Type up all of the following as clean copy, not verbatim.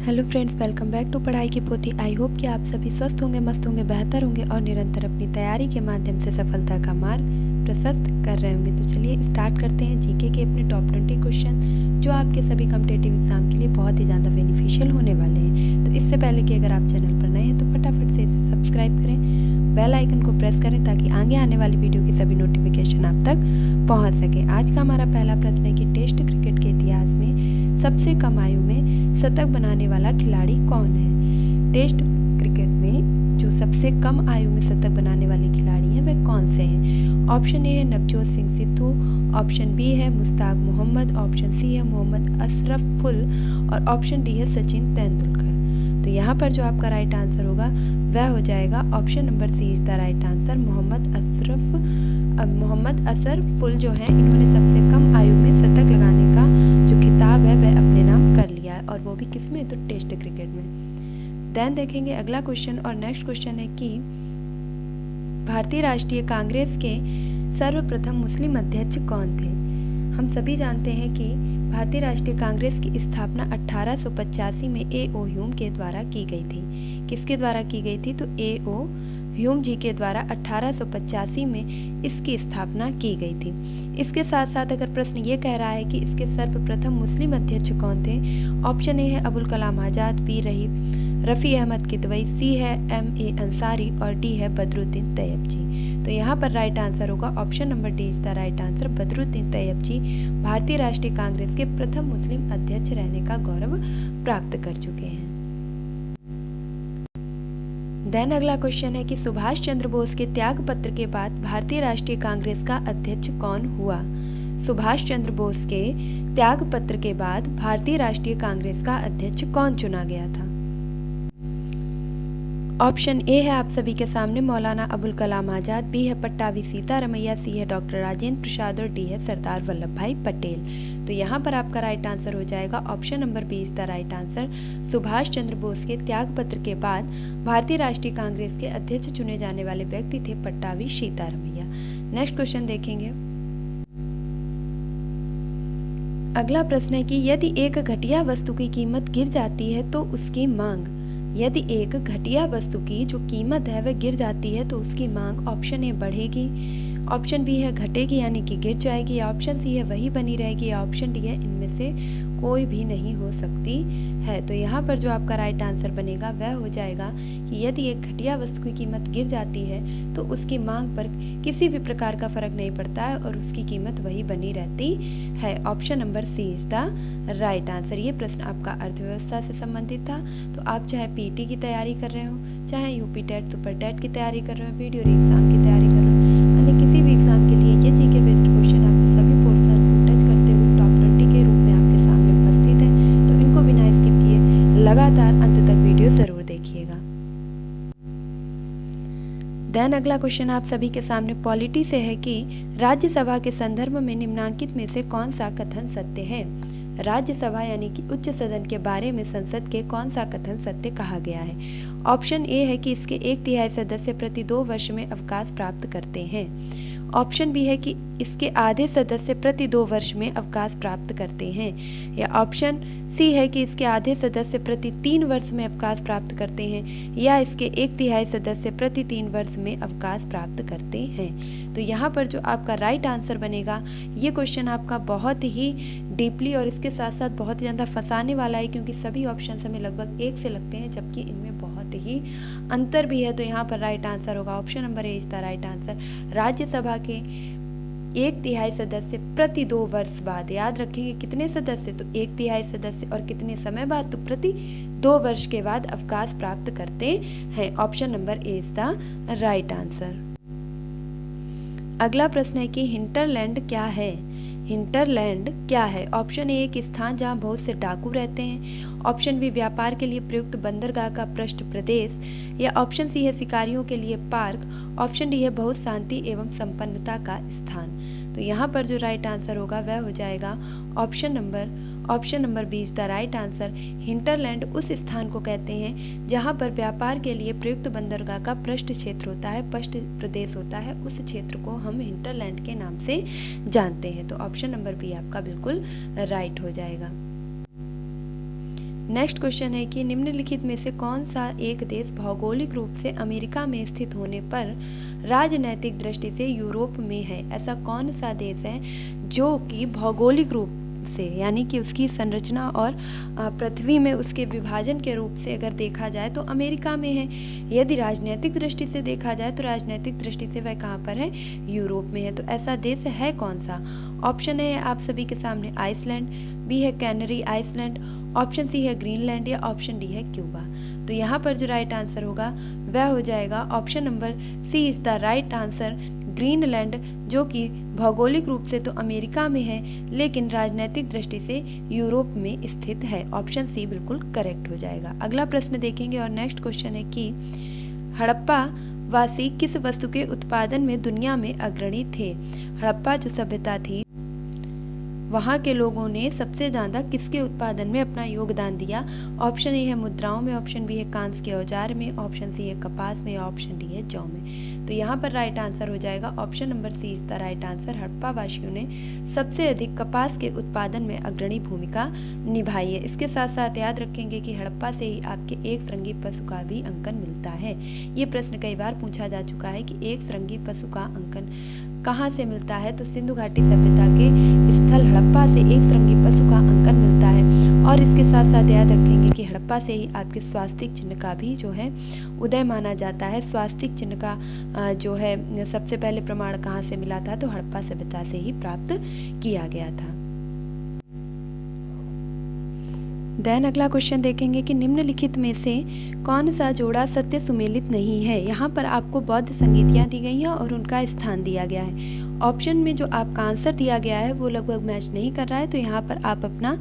Hello friends, welcome back to पढ़ाई की पोथी। आई होप कि आप सभी स्वस्थ होंगे, मस्त होंगे, बेहतर होंगे और निरंतर अपनी तैयारी के माध्यम से सफलता का मार्ग प्रशस्त कर रहे होंगे। तो चलिए स्टार्ट करते हैं जीके के अपने टॉप 20 क्वेश्चन जो आपके सभी कॉम्पिटिटिव एग्जाम के लिए बहुत ही ज़्यादा बेनिफिशियल होने वाले हैं। तो इससे पहले कि अगर आप चैनल पर नए हैं तो फटाफट से इसे सब्सक्राइब करें, बेल आइकन को प्रेस करें ताकि आगे आने वाली वीडियो की सभी नोटिफिकेशन आप तक पहुँच सके। आज का हमारा पहला प्रश्न है कि टेस्ट क्रिकेट के इतिहास में सबसे कम आयु में शतक बनाने वाला खिलाड़ी कौन है। टेस्ट क्रिकेट में जो सबसे कम आयु में शतक बनाने वाले खिलाड़ी हैं वे कौन से हैं। ऑप्शन ए है नवजोत सिंह सिद्धू, ऑप्शन बी है मुश्ताक मोहम्मद, ऑप्शन सी है मोहम्मद अशरफुल और ऑप्शन डी है सचिन तेंदुलकर। तो यहाँ पर जो आपका राइट आंसर होगा वह हो जाएगा option number C is the right answer. Mohammad Ashraful जो है इन्होंने सबसे कम आयु में शतक लगाने का जो खिताब है वह अपने नाम कर लिया है, और वो भी किसमें, तो टेस्ट क्रिकेट में। देन देखेंगे अगला क्वेश्चन, और नेक्स्ट क्वेश्चन है कि भारतीय राष्ट्रीय कांग्रेस के सर्वप्रथम मुस्लिम अध्यक्ष कौन थे। हम सभी जानते हैं कि भारतीय राष्ट्रीय कांग्रेस की स्थापना 1885 में ए.ओ. ह्यूम के द्वारा की गई थी। किसके द्वारा की गई थी, तो ए.ओ. ह्यूम जी के द्वारा 1885 में इसकी स्थापना की गई थी। इसके साथ साथ अगर प्रश्न ये कह रहा है कि इसके सर्वप्रथम मुस्लिम अध्यक्ष कौन थे, ऑप्शन ए है अबुल कलाम आज़ाद, बी रफ़ी अहमद किदवई, सी है M.A. अंसारी और डी है बदरुद्दीन तैयब जी। तो यहाँ पर राइट आंसर होगा option number D is the right answer. Badruddin Tayyab ji Bharatiya Rashtriya Congress के प्रथम मुस्लिम अध्यक्ष रहने का गौरव प्राप्त कर चुके हैं। देन अगला क्वेश्चन है कि सुभाष चंद्र बोस के त्याग पत्र के बाद भारतीय राष्ट्रीय कांग्रेस का अध्यक्ष कौन हुआ। सुभाष चंद्र बोस के त्याग पत्र के बाद भारतीय राष्ट्रीय कांग्रेस का अध्यक्ष कौन चुना गया था। ऑप्शन ए है आप सभी के सामने मौलाना अबुल कलाम आज़ाद, बी है पट्टाभी सीतारमैया, सी है डॉक्टर राजेंद्र प्रसाद और डी है सरदार वल्लभ भाई पटेल। तो यहाँ पर आपका राइट आंसर हो जाएगा option number B is the right answer. Subhash Chandra Bose के त्याग पत्र के बाद भारतीय राष्ट्रीय कांग्रेस के अध्यक्ष चुने जाने वाले व्यक्ति थे पट्टाभी सीतारमैया। नेक्स्ट क्वेश्चन देखेंगे। अगला प्रश्न है कि यदि एक घटिया वस्तु की कीमत गिर जाती है तो उसकी मांग। यदि एक घटिया वस्तु की जो कीमत है वह गिर जाती है तो उसकी मांग ऑप्शन ए बढ़ेगी, ऑप्शन बी है घटेगी यानी कि गिर जाएगी, या ऑप्शन सी है वही बनी रहेगी, या ऑप्शन डी है इनमें से कोई भी नहीं हो सकती है। तो यहाँ पर जो आपका राइट आंसर बनेगा वह हो जाएगा कि यदि एक घटिया वस्तु की कीमत गिर जाती है तो उसकी मांग पर किसी भी प्रकार का फर्क नहीं पड़ता है और उसकी कीमत वही बनी रहती है। Option number C is the right answer. ये प्रश्न आपका अर्थव्यवस्था से संबंधित था। तो आप चाहे पीटी की तैयारी कर रहे हो, चाहे यूपी टेट सुपर टेट की तैयारी कर रहे हो, वीडियो एग्जाम की तैयारी कर रहे हो, अन्य किसी भी एग्जाम के लिए ये जीके बेस्ड क्वेश्चन आपके सभी पोर्शन को टच करते हुए टॉप 20 के रूप में आपके सामने उपस्थित है। तो इनको बिना स्किप किए लगातार अंत तक वीडियो जरूर देखिएगा। देन अगला क्वेश्चन आप सभी के सामने पॉलिटी से है कि राज्यसभा के संदर्भ में निम्नलिखित में से कौन सा कथन सत्य है। राज्यसभा यानी कि उच्च सदन के बारे में संसद के कौन सा कथन सत्य कहा गया है। ऑप्शन ए है कि इसके 1/3 सदस्य प्रति 2 वर्ष में अवकाश प्राप्त करते हैं, ऑप्शन बी है कि इसके आधे सदस्य प्रति 2 वर्ष में अवकाश प्राप्त करते हैं, या ऑप्शन सी है कि इसके आधे सदस्य प्रति 3 वर्ष में अवकाश प्राप्त करते हैं, या इसके 1/3 सदस्य प्रति 3 वर्ष में अवकाश प्राप्त करते हैं। तो यहाँ पर जो आपका राइट आंसर बनेगा, ये क्वेश्चन आपका बहुत ही डीपली और इसके साथ साथ बहुत ही ज़्यादा फंसाने वाला है, क्योंकि सभी ऑप्शन हमें लगभग एक से लगते हैं जबकि इनमें बहुत ही अंतर भी है। तो यहाँ पर राइट आंसर होगा option number A is the right answer. Rajya Sabha के 1/3 सदस्य प्रति 2 वर्ष बाद, याद रखेंगे कितने सदस्य, तो 1/3 सदस्य, और कितने समय बाद, तो प्रति 2 वर्ष के बाद अवकाश प्राप्त करते हैं। Option number A is the right answer. अगला प्रश्न है कि हिंटरलैंड क्या है। हिंटरलैंड क्या है। ऑप्शन ए एक स्थान जहां बहुत से डाकू रहते हैं, ऑप्शन बी व्यापार के लिए प्रयुक्त बंदरगाह का पृष्ठ प्रदेश, या ऑप्शन सी है शिकारियों के लिए पार्क, ऑप्शन डी है बहुत शांति एवं संपन्नता का स्थान। तो यहाँ पर जो राइट आंसर होगा वह हो जाएगा option number B is the right answer. Hinterland उस स्थान को कहते हैं जहां पर व्यापार के लिए प्रयुक्त बंदरगाह का पृष्ठ क्षेत्र होता है, पृष्ठ प्रदेश होता है, उस क्षेत्र को हम हिंटरलैंड के नाम से जानते हैं। तो ऑप्शन नंबर बी आपका बिल्कुल राइट हो जाएगा। नेक्स्ट क्वेश्चन है कि निम्नलिखित में से कौन सा एक देश भौगोलिक रूप से अमेरिका में स्थित होने पर राजनैतिक दृष्टि से यूरोप में है। ऐसा कौन सा देश है जो कि भौगोलिक रूप से यानी कि उसकी संरचना और पृथ्वी में उसके विभाजन के रूप से अगर देखा जाए तो अमेरिका में है। यदि राजनीतिक दृष्टि से देखा जाए तो राजनीतिक दृष्टि से वह कहाँ पर है, यूरोप में है। तो ऐसा देश है कौन सा? ऑप्शन है आप सभी के सामने आइसलैंड, बी है कैनरी आइसलैंड, ऑप्शन सी है ग्रीनलैंड या ऑप्शन डी है क्यूबा। तो यहाँ पर जो राइट आंसर होगा वह हो जाएगा option number C is the right answer, Greenland, जो कि भौगोलिक रूप से तो अमेरिका में है लेकिन राजनीतिक दृष्टि से यूरोप में स्थित है। ऑप्शन सी बिल्कुल करेक्ट हो जाएगा। अगला प्रश्न देखेंगे और नेक्स्ट क्वेश्चन है कि हड़प्पा वासी किस वस्तु के उत्पादन में दुनिया में अग्रणी थे। हड़प्पा जो सभ्यता थी वहाँ के लोगों ने सबसे ज़्यादा किसके उत्पादन में अपना योगदान दिया। ऑप्शन ए है मुद्राओं में, ऑप्शन बी है कांस्य के औजार में, ऑप्शन सी है कपास में या ऑप्शन डी है जौ में। तो यहाँ पर राइट आंसर हो जाएगा option number C is the right answer. Harappa वासियों ने सबसे अधिक कपास के उत्पादन में अग्रणी भूमिका निभाई है। इसके साथ साथ याद रखेंगे कि हड़प्पा से ही आपके एक श्रृंगी पशु का भी अंकन मिलता है। ये प्रश्न कई बार पूछा जा चुका है कि एक श्रृंगी पशु का अंकन कहाँ से मिलता है। तो सिंधु घाटी सभ्यता के स्थल हड़प्पा से एक श्रृंगी पशु का अंकन मिलता है। और इसके साथ साथ याद रखेंगे कि हड़प्पा से ही आपके स्वास्तिक चिन्ह का भी जो है उदय माना जाता है। स्वास्तिक चिन्ह का जो है सबसे पहले प्रमाण कहाँ से मिला था, तो हड़प्पा सभ्यता से ही प्राप्त किया गया था। देन अगला क्वेश्चन देखेंगे कि निम्नलिखित में से कौन सा जोड़ा सत्य सुमेलित नहीं है। यहाँ पर आपको बौद्ध संगीतियाँ दी गई हैं और उनका स्थान दिया गया है। ऑप्शन में जो आपका आंसर दिया गया है वो लगभग मैच नहीं कर रहा है, तो यहाँ पर आप अपना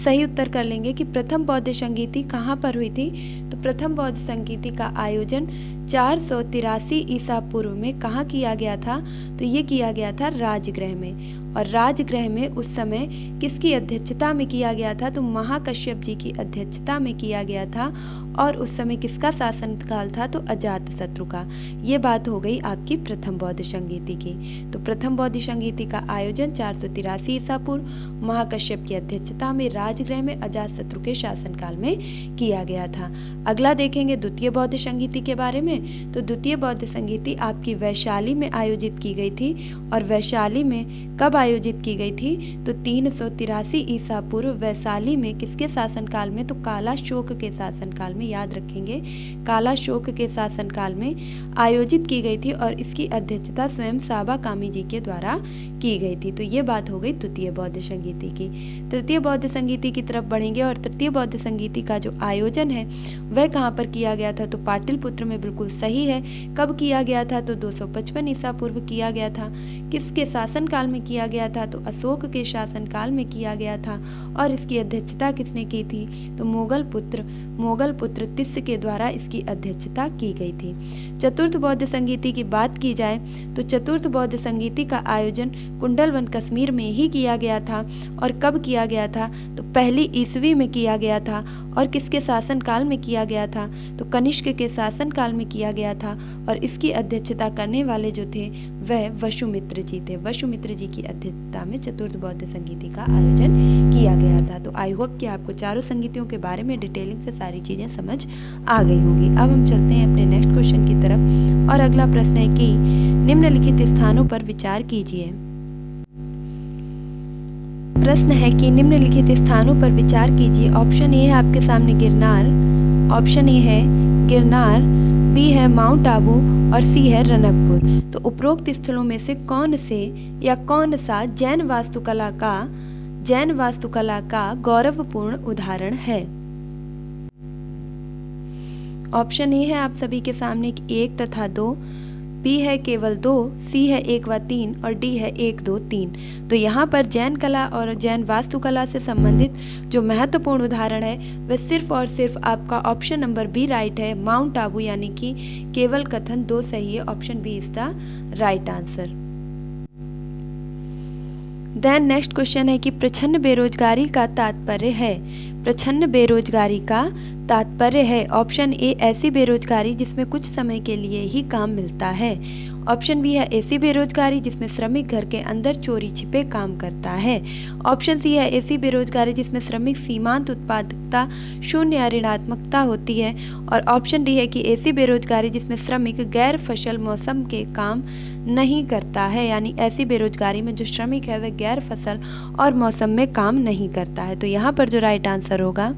सही उत्तर कर लेंगे कि प्रथम बौद्ध संगीति कहाँ पर हुई थी। तो प्रथम बौद्ध संगीति का आयोजन 483 ईसा पूर्व में कहाँ किया गया था, तो ये किया गया था राजगृह में। और राजगृह में उस समय किसकी अध्यक्षता में किया गया था, तो महाकश्यप जी की अध्यक्षता में किया गया था। और उस समय किसका शासनकाल था, तो अजातशत्रु का। ये बात हो गई आपकी प्रथम बौद्ध संगीति की। तो प्रथम बौद्ध संगीति का आयोजन 483 ईसा पूर्व महाकश्यप की अध्यक्षता में राजगृह में अजातशत्रु के शासनकाल में किया गया था। अगला देखेंगे द्वितीय बौद्ध संगीति के बारे में। तो द्वितीय बौद्ध संगीति आपकी वैशाली में आयोजित की गई थी। और वैशाली में कब आयोजित की गई थी, तो 383 ईसा पूर्व वैशाली में किसके शासनकाल में, तो कालाशोक के शासनकाल में। याद रखेंगे कालाशोक के शासनकाल में आयोजित की गई थी और इसकी अध्यक्षता स्वयं साबा कामी जी के द्वारा की गई थी। तो ये बात हो गई द्वितीय बौद्ध संगीति की। तृतीय बौद्ध संगीति की तरफ बढ़ेंगे और तृतीय बौद्ध संगीति का जो आयोजन है वह कहाँ पर किया गया था, तो पाटलिपुत्र में बिल्कुल सही है। कब किया गया था, तो 255 ईसा पूर्व किया गया था। किसके शासनकाल में किया गया था, तो अशोक के शासनकाल में किया गया था। और इसकी अध्यक्षता किसने की थी, तो मोगल पुत्र तिस्य के द्वारा इसकी अध्यक्षता की गई थी। चतुर्थ बौद्ध संगीति की बात की जाए तो चतुर्थ बौद्ध संगीति का आयोजन कुंडलवन कश्मीर में ही किया गया था। और कब किया गया था, तो पहली ईस्वी में किया गया था। और किसके शासनकाल में किया गया था, तो कनिष्क के शासनकाल में किया गया था। और इसकी अध्यक्षता करने वाले जो थे वह वसुमित्र जी थे। वसुमित्र जी की अध्यक्षता में चतुर्थ बौद्ध संगीति का आयोजन किया गया था। तो आई होप कि आपको चारों संगीतियों के बारे में डिटेलिंग से सारी चीजें समझ आ गई होंगी। अब हम चलते हैं अपने नेक्स्ट क्वेश्चन की तरफ और अगला प्रश्न है कि निम्नलिखित स्थानों पर विचार कीजिए। प्रश्न है कि निम्नलिखित स्थानों पर विचार कीजिए। ऑप्शन ए है आपके सामने गिरनार, ऑप्शन ए है गिरनार, बी है माउंट आबू और सी है रनकपुर। तो उपरोक्त स्थलों में से कौन से या कौन सा जैन वास्तुकला का गौरवपूर्ण उदाहरण है। ऑप्शन ए है आप सभी के सामने 1 तथा 2, बी है केवल 2, सी है 1 व 3 और डी है 1, 2, 3। तो यहाँ पर जैन कला और जैन वास्तुकला से संबंधित जो महत्वपूर्ण उदाहरण है वह सिर्फ और सिर्फ आपका ऑप्शन नंबर बी राइट है, माउंट आबू, यानी कि केवल कथन 2 सही है। Option B is the right answer. Then next question है कि प्रच्छन्न बेरोजगारी का तात्पर्य है। प्रच्छन्न बेरोजगारी का तात्पर्य है ऑप्शन ए ऐसी बेरोजगारी जिसमें कुछ समय के लिए ही काम मिलता है, ऑप्शन बी है ऐसी बेरोजगारी जिसमें श्रमिक घर के अंदर चोरी छिपे काम करता है, ऑप्शन सी है ऐसी बेरोजगारी जिसमें श्रमिक सीमांत उत्पादकता शून्य या ऋणात्मकता होती है, और ऑप्शन डी है कि ऐसी बेरोजगारी जिसमें श्रमिक गैर फसल मौसम के काम नहीं करता है, यानी ऐसी बेरोजगारी में जो श्रमिक है वह गैर फसल और मौसम में काम नहीं करता है। तो यहाँ पर जो राइट आंसर होगा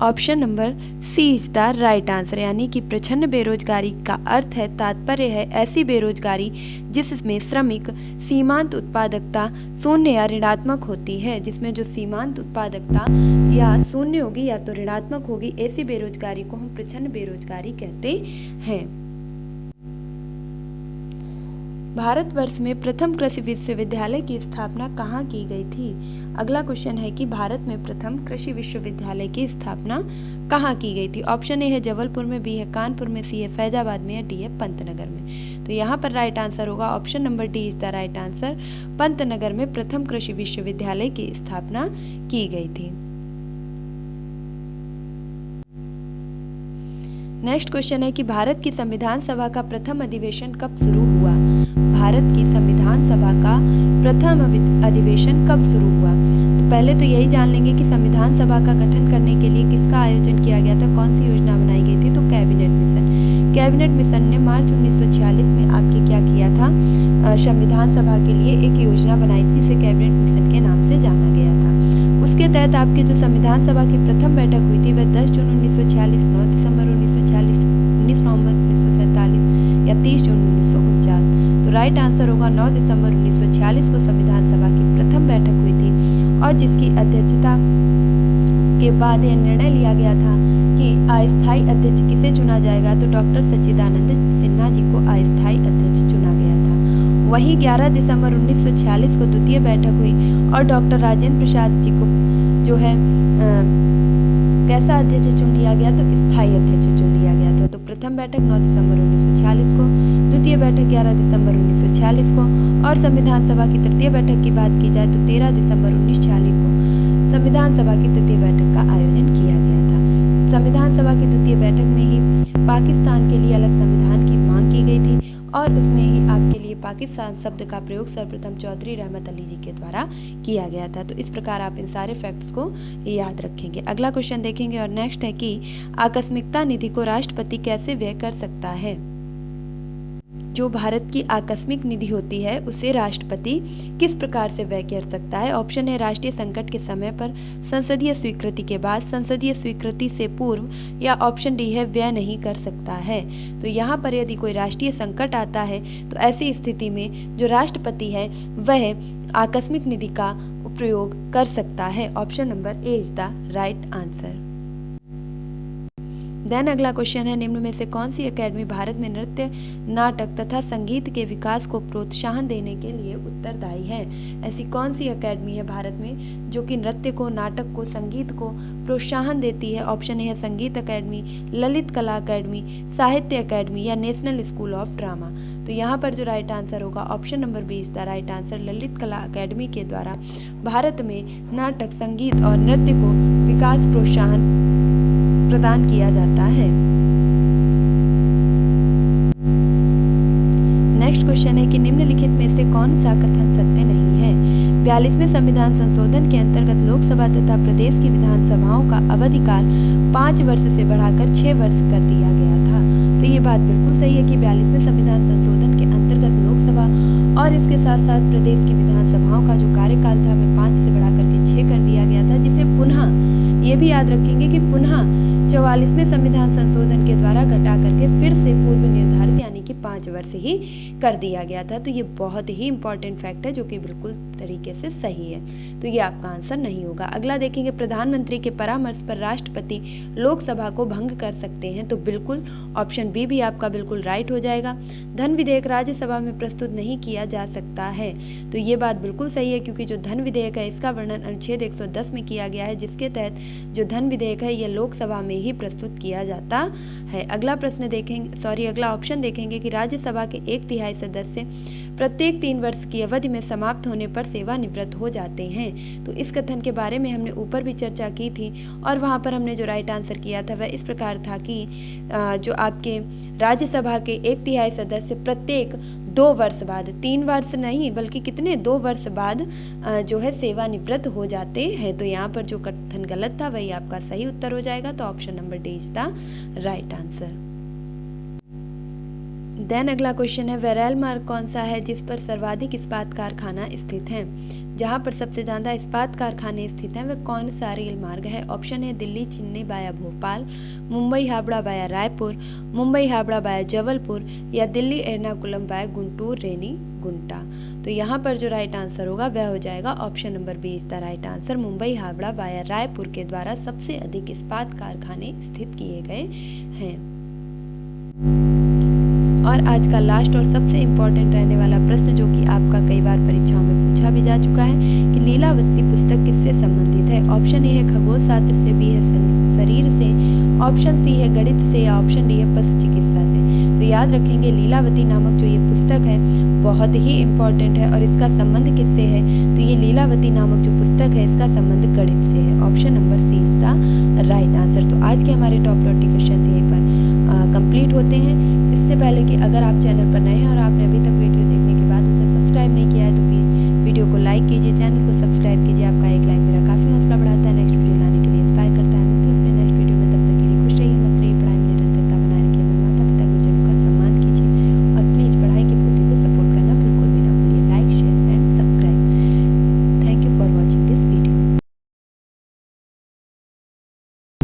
option number C is the right answer, यानी कि प्रच्छन्न बेरोजगारी का अर्थ है तात्पर्य है ऐसी बेरोजगारी जिसमें श्रमिक सीमांत उत्पादकता शून्य या ऋणात्मक होती है, जिसमें जो सीमांत उत्पादकता या शून्य होगी या तो ऋणात्मक होगी, ऐसी बेरोजगारी को हम प्रच्छन्न बेरोजगारी कहते हैं। भारतवर्ष में प्रथम कृषि विश्वविद्यालय की स्थापना कहाँ की गई थी? अगला क्वेश्चन है कि भारत में प्रथम कृषि विश्वविद्यालय की स्थापना कहाँ की गई थी? ऑप्शन ए है जबलपुर में, बी है कानपुर में, सी है फैजाबाद में, या डी है पंतनगर में। तो यहाँ पर राइट आंसर होगा option number D is the right answer. Pantnagar में प्रथम कृषि विश्वविद्यालय की स्थापना की गई थी। नेक्स्ट क्वेश्चन है कि भारत की संविधान सभा का प्रथम अधिवेशन कब शुरू हुआ? भारत की संविधान सभा का प्रथम अधिवेशन कब शुरू हुआ? तो पहले तो यही जान लेंगे कि संविधान सभा का गठन करने के लिए किसका आयोजन किया गया था, कौन सी योजना बनाई गई थी? तो कैबिनेट मिशन। कैबिनेट मिशन ने मार्च 1946 में आपके क्या किया था, संविधान सभा के लिए एक योजना बनाई थी, जिसे कैबिनेट मिशन के नाम से जाना गया था। उसके तहत आपकी जो संविधान सभा की प्रथम बैठक हुई थी वह 10 जून 1946, 9 दिसंबर 1946, 19 नवंबर 1947 या 30 जून 1949। तो राइट आंसर होगा 9 दिसंबर 1946 को संविधान सभा की प्रथम बैठक हुई थी, और जिसकी अध्यक्षता के बाद यह निर्णय लिया गया था कि अस्थायी अध्यक्ष किसे चुना जाएगा, तो डॉक्टर सच्चिदानंद सिन्हा जी को अस्थायी अध्यक्ष चुना गया था। वहीं 11 दिसंबर 1946 को द्वितीय बैठक हुई और डॉक्टर राजेंद्र प्रसाद जी को जो है कैसा अध्यक्ष चुन लिया गया, तो स्थायी अध्यक्ष चुन लिया गया था। तो प्रथम बैठक 9 दिसंबर 1946 को, द्वितीय बैठक 11 दिसंबर 1946 को, और संविधान सभा की तृतीय बैठक की बात की जाए तो 13 दिसंबर 1946 को संविधान सभा की तृतीय बैठक का आयोजन किया गया था। संविधान सभा की द्वितीय बैठक में ही पाकिस्तान के लिए अलग संविधान की मांग की गई थी, और उसमें ही आपके लिए पाकिस्तान शब्द का प्रयोग सर्वप्रथम चौधरी रहमत अली जी के द्वारा किया गया था। तो इस प्रकार आप इन सारे फैक्ट्स को याद रखेंगे। अगला क्वेश्चन देखेंगे और नेक्स्ट है कि आकस्मिकता निधि को राष्ट्रपति कैसे व्यय कर सकता है? जो भारत की आकस्मिक निधि होती है उसे राष्ट्रपति किस प्रकार से व्यय कर सकता है? ऑप्शन है राष्ट्रीय संकट के समय पर, संसदीय स्वीकृति के बाद, संसदीय स्वीकृति से पूर्व, या ऑप्शन डी है व्यय नहीं कर सकता है। तो यहाँ पर यदि कोई राष्ट्रीय संकट आता है तो ऐसी स्थिति में जो राष्ट्रपति है वह आकस्मिक निधि का प्रयोग कर सकता है। Option number A is the right answer. Then अगला क्वेश्चन है निम्न में से कौन सी एकेडमी भारत में नृत्य, नाटक तथा संगीत के विकास को प्रोत्साहन देने के लिए उत्तरदायी है? ऐसी कौन सी एकेडमी है भारत में जो कि नृत्य को, नाटक को, संगीत को प्रोत्साहन देती है? ऑप्शन ए है संगीत अकेडमी, ललित कला अकेडमी, साहित्य अकेडमी, या नेशनल स्कूल ऑफ ड्रामा। तो यहाँ पर जो राइट आंसर होगा option number B is the right answer. Lalit Kala Akademi के द्वारा भारत में नाटक, संगीत और नृत्य को विकास प्रोत्साहन प्रदान किया जाता है। नेक्स्ट क्वेश्चन है कि निम्नलिखित में से कौन सा कथन सत्य नहीं है? 42वें संविधान संशोधन के अंतर्गत लोकसभा तथा प्रदेश की विधानसभाओं का अवधिकाल 5 वर्ष से बढ़ाकर 6 वर्ष कर दिया गया था। तो ये बात बिल्कुल सही है कि 42वें संविधान संशोधन के अंतर्गत लोकसभा और इसके साथ साथ प्रदेश की विधानसभाओं का जो कार्यकाल था वह 5 से बढ़ाकर के 6 कर दिया गया था, जिसे पुनः ये भी याद रखेंगे कि पुनः 44वें संविधान संशोधन के द्वारा घटा करके फिर से पूर्व निर्धारित यानी कि 5 वर्ष ही कर दिया गया था। तो ये बहुत ही इंपॉर्टेंट फैक्ट है जो कि बिल्कुल तरीके से सही है। तो ये आपका आंसर नहीं होगा। अगला देखेंगे प्रधानमंत्री के परामर्श पर राष्ट्रपति लोकसभा को भंग कर सकते हैं? तो बिल्कुल ऑप्शन बी भी आपका बिल्कुल राइट हो जाएगा। धन विधेयक राज्यसभा में प्रस्तुत नहीं किया जा सकता है। तो ये बात बिल्कुल सही है क्योंकि जो धन विधेयक है इसका वर्णन अनुच्छेद 110 में किया गया है, जिसके तहत जो धन विधेयक है यह लोकसभा में ही प्रस्तुत किया जाता है। अगला प्रश्न देखेंगे, अगला ऑप्शन देखेंगे कि राज्यसभा के 1/3 सदस्य प्रत्येक 3 वर्ष की अवधि में समाप्त होने पर सेवानिवृत्त हो जाते हैं। तो इस कथन के बारे में हमने ऊपर भी चर्चा की थी और वहाँ पर हमने जो राइट आंसर किया था वह इस प्रकार था कि जो आपके राज्यसभा के 1/3 सदस्य प्रत्येक 2 वर्ष बाद, 3 वर्ष नहीं बल्कि कितने 2 वर्ष बाद जो है सेवानिवृत्त हो जाते हैं। तो यहाँ पर जो कथन गलत था वही आपका सही उत्तर हो जाएगा। तो option number D is the right answer. Then अगला क्वेश्चन है, वह रेल मार्ग कौन सा है जिस पर सर्वाधिक इस्पात कारखाना स्थित है? जहाँ पर सबसे ज़्यादा इस्पात कारखाने स्थित हैं वह कौन सा रेल मार्ग है? ऑप्शन है Delhi Chennai via Bhopal, Mumbai Howrah via Raipur, Mumbai Howrah via Jabalpur या दिल्ली एर्नाकुलम वाया गुंटूर रेनीगुंटा। तो यहाँ पर जो राइट आंसर होगा वह हो जाएगा option number B is the right answer. Mumbai Howrah via Raipur के द्वारा सबसे अधिक इस्पात कारखाने स्थित किए गए हैं। और आज का लास्ट और सबसे इम्पोर्टेंट रहने वाला प्रश्न जो कि आपका कई बार परीक्षाओं में पूछा भी जा चुका है कि लीलावती पुस्तक किससे संबंधित है? ऑप्शन ए है खगोल शास्त्र से, बी है शरीर से, ऑप्शन सी है गणित से या ऑप्शन डी है पशु चिकित्सा से। तो याद रखेंगे लीलावती नामक जो ये पुस्तक है बहुत ही इम्पोर्टेंट है और इसका संबंध किससे है? तो ये लीलावती नामक जो पुस्तक है इसका संबंध गणित से है। Option number C is the right answer. तो आज के हमारे टॉप 20 क्वेश्चन यहीं पर कंप्लीट होते हैं। इससे पहले कि अगर आप चैनल पर नए हैं और आपने अभी तक वीडियो देखने के बाद उसे सब्सक्राइब नहीं किया है तो प्लीज़ वीडियो को लाइक कीजिए, चैनल को सब्सक्राइब कीजिए। आप